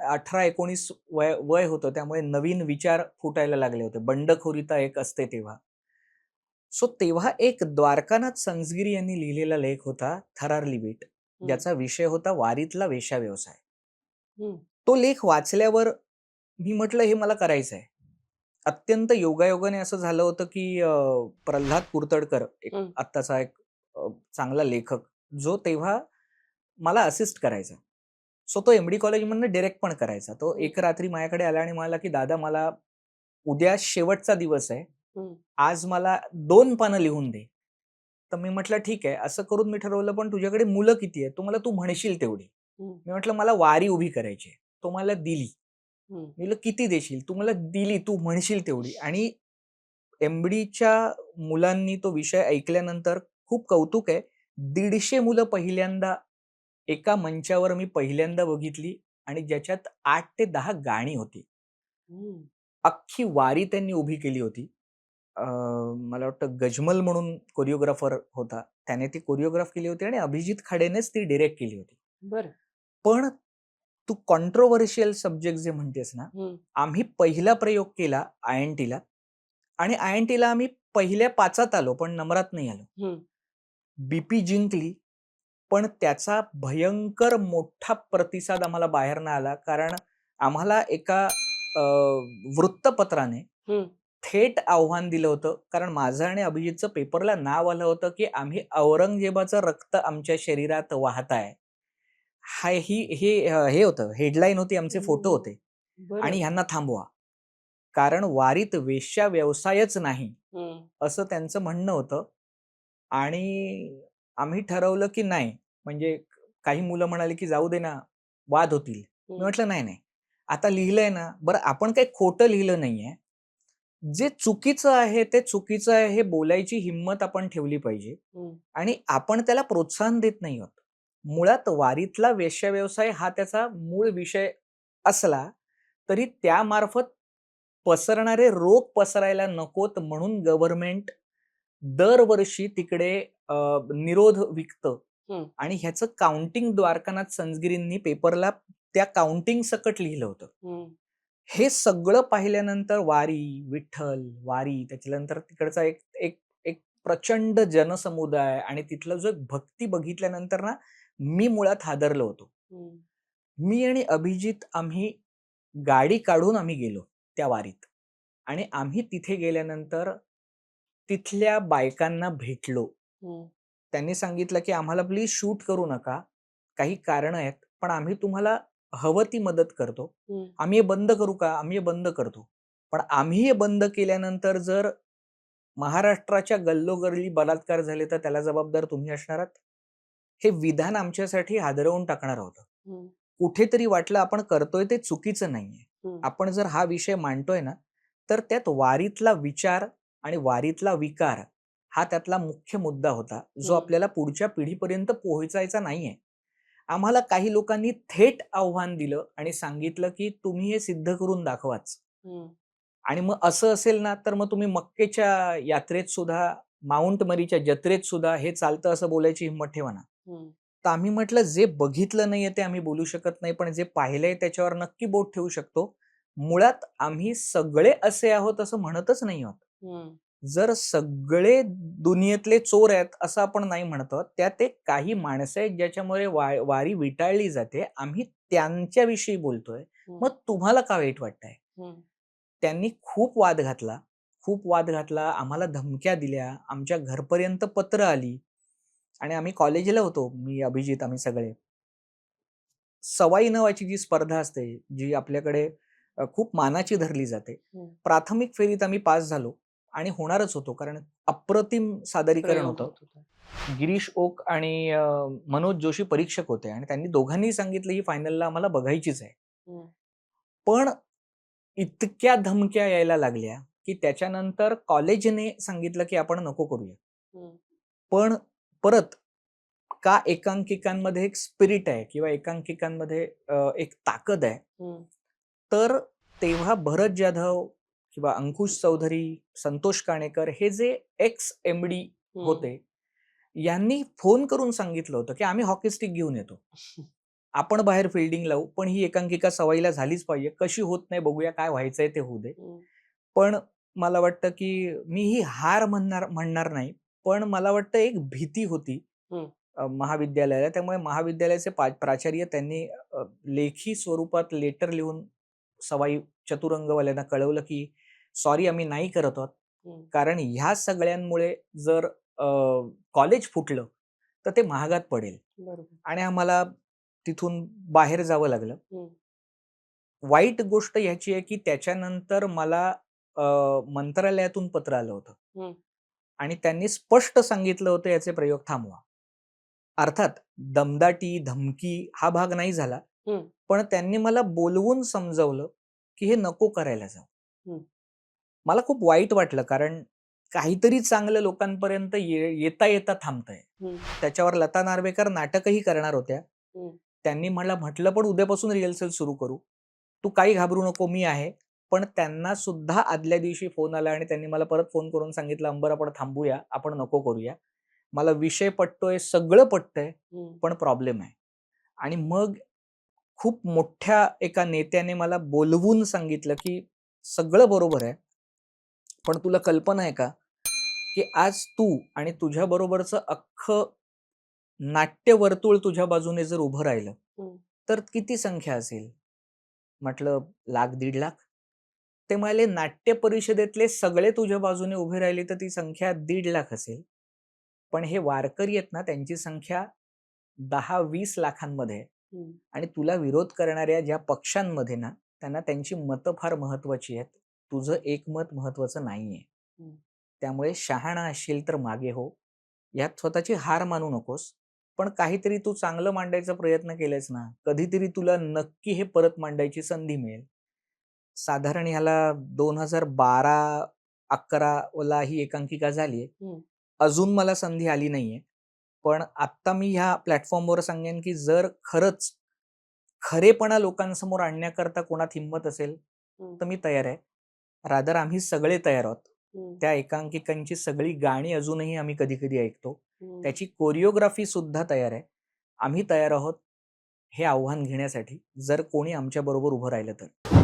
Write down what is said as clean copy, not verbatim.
18-19 वय वय होतं, त्यामुळे नवीन विचार फुटायला लागले होते. बंडखोरीता एक असते तेव्हा. सो तेव्हा एक द्वारकानाथ संसगिरी यांनी लिहिलेला लेख होता थरारली बीट, हं, ज्याचा विषय होता वारीतला वेश्या व्यवसाय. हं, तो लेख वाचल्यावर मी म्हटलं हे मला करायचं आहे. अत्यंत योगायोगाने असं झालं होतं, की प्रल्हाद कुर्तडकर एक हं. आत्ताचा एक चांगला लेखक, जो तेव्हा मला असिस्ट करायचा. सो तो एम-डी कॉलेजमधनं डायरेक्ट पण करायचा. तो हं, एक रात्री माझ्याकडे आला आणि म्हणाला, की "दादा मला उद्या शेवटचा दिवस आहे. हं, आज मला 2 पानं लिहून दे." तर मी म्हटलं, "ठीक आहे." असं करून मी ठरवलं, "पण तुझ्याकडे मुलं किती आहेत?" तो मला, "तू म्हणशील तेवढी." हं, मी म्हटलं, "मला वारी उभी करायची आहे." तो मला दिली. हं, मी म्हटलं, "किती देशील?" "तू मला दिली, तू म्हणशील तेवढी." आणि एम-डीच्या मुलांनी तो विषय ऐकल्यानंतर खूप कौतुक आहे. 150 मुलं पहिल्यांदा एका मंचावर मी पहिल्यांदा बघितली आणि ज्याच्यात 8 ते 10 गाणी होती. हं. अख्खी वारी त्यांनी उभी केली होती. अ, मला वाटतं गजमल म्हणून कोरिओग्राफर होता. त्याने ती कोरिओग्राफ केली होती आणि अभिजित खाडेनेच ती डायरेक्ट केली होती. बरं. पण तू कॉन्ट्रोव्हर्शियल सब्जेक्ट जे म्हणतेस ना, हं, आम्ही पहिला प्रयोग केला आय-एन-टीला आणि आय-एन-टीला आम्ही पहिल्या 5त आलो, पण नंबरात नाही आलो. हं, बीपी जिंकली, पण त्याचा भयंकर मोठा प्रतिसाद आम्हाला बाहेरनं आला. कारण आम्हाला एका अ, वृत्तपत्राने हं. थेट आव्हान दिलं होतं. कारण माझं आणि अभिजितचं पेपरला नाव आलं होतं, की आम्ही औरंगजेबाचं रक्त आमच्या शरीरात वाहत आहे. हे होतं, हेडलाईन होती, आमचे फोटो ओह! होते आणि बरं. ह्यांना थांबवा. कारण वारीत वेश्या व्यवसायच नाही, हं, असं त्यांचं म्हणणं होतं. आणि आम्ही ठरवलं की नाही, म्हणजे काही मुलं म्हणाली, की "जाऊ दे ना, वाद होतील." मी हं, म्हटलं, "नाही, नाही. आता लिहिलंय ना, बरं आपण काही खोटं लिहिलं नाहीये. जे चुकीचं आहे, ते चुकीचं आहे हे बोलायची हिंमत आपण ठेवली पाहिजे हं, आणि आपण त्याला प्रोत्साहन देत नाही आहोत." मुळात वारीतला वेश्याव्यवसाय हा त्याचा मूळ विषय असला, तरी त्यामार्फत पसरणारे रोग पसरायला नकोत म्हणून गव्हर्नमेंट दरवर्षी तिकडे अ, निरोध विकतं हं, आणि ह्याचं काउंटिंग द्वारकानाथ संसगिरींनी पेपरला त्या काउंटिंग सकट लिहिलं होतं. हं, हे सगळं पाहिल्यानंतर वारी, विठ्ठल, वारी त्याच्यानंतर तिकडचा एक एक एक प्रचंड जनसमुदाय आणि तिथलं जो एक भक्ती बघितल्यानंतर ना, मी मुळात हादरलो होतो. हं, मी आणि अभिजित आम्ही गाडी काढून आम्ही गेलो त्या वारीत आणि आम्ही तिथे गेल्यानंतर तिथल्या बायकांना भेटलो. हं, त्यांनी सांगितलं, की "आम्हाला प्लीज शूट करू नका. काही कारणं आहेत, पण आम्ही तुम्हाला हवं ती मदत करतो. हं. आम्ही हे बंद करू का?" "आम्ही हे बंद करतो." पण आम्ही हे बंद केल्यानंतर जर महाराष्ट्राच्या गल्लोगल्ली बलात्कार झाले, तर त्याला जबाबदार तुम्ही असणार आहात. हे विधान आमच्यासाठी हादरवून टाकणारं होतं. हं, कुठेतरी वाटलं आपण करतोय ते चुकीचं नाहीये. हं, आपण जर हा विषय मांडतोय ना, तर त्यात वारीतला विचार आणि वारीतला विकार हा त्यातला मुख्य मुद्दा होता, जो हं, आपल्याला पुढच्या पिढीपर्यंत पोहोचायचा नाहीये. आम्हाला काही लोकांनी थेट आव्हान दिलं आणि सांगितलं, की तुम्ही हे सिद्ध करून दाखवाच. हं, आणि मग असं असेल ना, तर मग तुम्ही मक्केच्या यात्रेत सुद्धा, माउंट मरीच्या जत्रेत सुद्धा हे चालतं असं बोलायची हिंमत ठेवा ना. हं, तर आम्ही म्हटलं जे बघितलं नाहीये ते आम्ही बोलू शकत नाही, पण जे पाहिलंय त्याच्यावर नक्की बोट ठेवू शकतो. मुळात आम्ही सगळे असे आहोत असं म्हणतच नाही आहोत. हं, जर सगळे दुनियेतले चोर आहेत असं आपण नाही म्हणत आहोत. त्यात एक काही माणसं आहेत ज्याच्यामुळे वारी विटाळली जाते. आम्ही त्यांच्याविषयी बोलतोय. हं, मग तुम्हाला का वाईट वाटतंय? हं, त्यांनी खूप वाद घातला. खूप वाद घातला. आम्हाला धमक्या दिल्या. आमच्या घरपर्यंत पत्र आली आणि आम्ही कॉलेजला होतो. मी, अभिजित आम्ही सगळे. सवाई नावाची जी स्पर्धा असते, जी आपल्याकडे खूप मानाची धरली जाते. हं. प्राथमिक फेरीत आम्ही पास झालो आणि होणारच होतो. कारण अप्रतिम सादरीकरण प्रयोग होतं. होत होता. गिरीश ओक आणि मनोज जोशी परीक्षक होते आणि त्यांनी दोघांनीही सांगितलं, ही फायनलला आम्हाला बघायचीच आहे. हं, पण इतक्या धमक्या यायला लागल्या, की त्याच्यानंतर कॉलेजने सांगितलं, की आपण नको करूया. हं, पण परत का एकांकिकांमध्ये एक स्पिरिट आहे किंवा एकांकिकांमध्ये एक ताकद आहे. हं, तर तेव्हा भरत जाधव किंवा अंकुश चौधरी, संतोष काणेकर हे जे एक्स एम-डी हं. होते, यांनी फोन करून सांगितलं होतं, की आम्ही हॉकी स्टिक घेऊन येतो. आपण बाहेर फील्डिंग लावू, पण ही एकांकिका सवयीला झालीच पाहिजे. कशी होत नाही बघूया, काय व्हायचंय ते होऊ दे. हं, पण मला वाटतं, की मी ही हार म्हणणार नाही. पण मला वाटतं एक भीती होती हं. महाविद्यालयाला. त्यामुळे महाविद्यालयाचे प्राचार्य त्यांनी लेखी स्वरूपात लेटर लिहून सवाई चतुरंगवाल्यांना कळवलं, की सॉरी आम्ही नाही करत आहोत. हं. कारण ह्या सगळ्यांमुळे जर कॉलेज फुटलं, तर ते महागात पडेल बरोबर. आणि आम्हाला तिथून बाहेर जावं लागलं. हं, वाईट गोष्ट ह्याची आहे, की त्याच्यानंतर मला मंत्रालयातून पत्र आलं होतं हं, आणि त्यांनी स्पष्ट सांगितलं होतं याचे प्रयोग थांबवा. अर्थात दमदाटी, धमकी हा भाग नाही झाला. हं, पण त्यांनी मला बोलवून समजावलं, की हे नको करायला जाऊ. हं, मला खूप वाईट वाटलं कारण काहीतरी चांगलं लोकांपर्यंत येता थांबतंय. हं, त्याच्यावर लता नार्वेकर नाटकही करणार होत्या. हं, त्यांनी मला म्हटलं, "पण उद्यापासून रिहर्सल सुरू करू. तू काही घाबरू नको, मी आहे." पण त्यांना सुद्धा आदल्या दिवशी फोन आला आणि त्यांनी मला परत फोन करून सांगितलं, "अंबर आपण थांबूया, आपण नको करूया. मला विषय पटतोय, सगळं पटतंय, हं, पण प्रॉब्लेम आहे." आणि मग खूप मोठ्या एका नेत्याने मला बोलवून सांगितलं, की "सगळं बरोबर आहे, पण तुला कल्पना आहे का, की आज तू आणि तुझ्याबरोबरचं अख्खं नाट्यवर्तुळ तुझ्या बाजूने जर उभं राहिलं, हं, तर किती संख्या असेल?" म्हटलं, "लाख, 1.5 लाख?" ते म्हणाले, "नाट्य परिषदेतले सगळे तुझ्या बाजूने उभे राहिले, तर ती संख्या 1.5 लाख असेल. पण हे वारकरी आहेत ना, त्यांची संख्या 10-20 लाखांमध्ये आहे. हं, आणि तुला विरोध करणाऱ्या ज्या पक्षांमध्ये ना, त्यांना त्यांची मतं फार महत्त्वाची आहेत. तुझं एक मत महत्त्वाचं नाहीये. हं, त्यामुळे शहाणा असशील तर मागे हो. यात स्वतःची हार मानू नकोस. पण काहीतरी तू चांगलं मांडायचा प्रयत्न केलेस ना, कधीतरी तुला नक्की हे परत मांडायची संधी मिळेल. साधारण ह्याला 2012-11 ला ही एकांकिका झाली आहे. हं, अजून मला संधी आली नाहीये. पण आत्ता मी ह्या प्लॅटफॉर्मवर सांगेन, की जर खरंच खरेपणा लोकांसमोर आणण्याकरता कोणात हिंमत असेल, हं, तर मी तयार आहे. रादर आम्ही सगळे तयार आहोत. हं, त्या एकांकिकांची सगळी गाणी अजूनही आम्ही कधी-कधी ऐकतो. हं. त्याची कोरिओग्राफी सुद्धा तयार आहे. आम्ही तयार आहोत हे आव्हान घेण्यासाठी, जर कोणी आमच्याबरोबर उभं राहिलं तर.